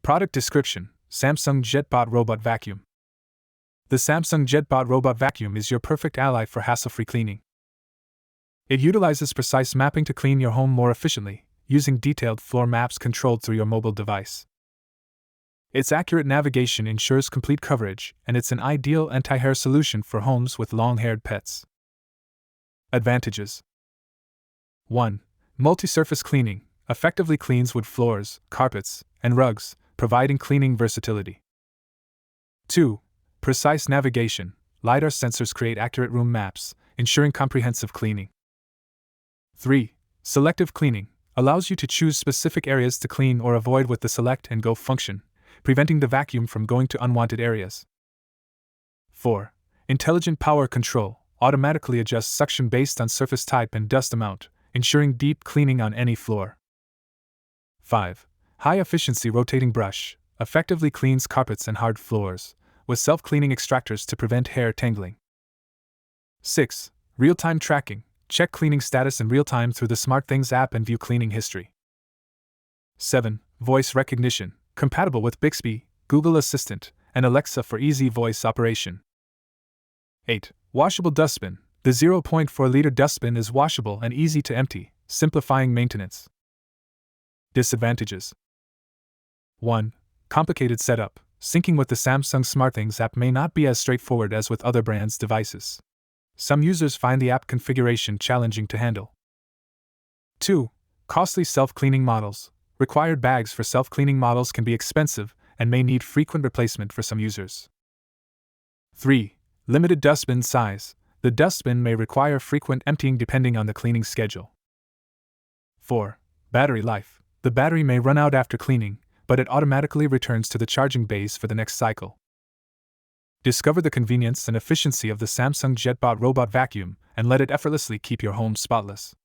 Product description: Samsung JetBot Robot Vacuum. The Samsung JetBot Robot Vacuum is your perfect ally for hassle-free cleaning. It utilizes precise mapping to clean your home more efficiently, using detailed floor maps controlled through your mobile device. Its accurate navigation ensures complete coverage, and it's an ideal anti-hair solution for homes with long-haired pets. Advantages: 1. Multi-surface cleaning effectively cleans wood floors, carpets, and rugs, providing cleaning versatility. 2. Precise navigation. LiDAR sensors create accurate room maps, ensuring comprehensive cleaning. 3. Selective cleaning allows you to choose specific areas to clean or avoid with the select and go function, preventing the vacuum from going to unwanted areas. 4. Intelligent power control automatically adjusts suction based on surface type and dust amount, ensuring deep cleaning on any floor. 5. High-efficiency rotating brush effectively cleans carpets and hard floors, with self-cleaning extractors to prevent hair tangling. 6. Real-time tracking. Check cleaning status in real time through the SmartThings app and view cleaning history. 7. Voice recognition. Compatible with Bixby, Google Assistant, and Alexa for easy voice operation. 8. Washable dustbin. The 0.4-liter dustbin is washable and easy to empty, simplifying maintenance. Disadvantages: 1. Complicated setup. Syncing with the Samsung SmartThings app may not be as straightforward as with other brands' devices. Some users find the app configuration challenging to handle. 2. Costly self-cleaning models. Required bags for self-cleaning models can be expensive and may need frequent replacement for some users. 3. Limited dustbin size. The dustbin may require frequent emptying depending on the cleaning schedule. 4. Battery life. The battery may run out after cleaning, but it automatically returns to the charging base for the next cycle. Discover the convenience and efficiency of the Samsung JetBot Robot Vacuum and let it effortlessly keep your home spotless.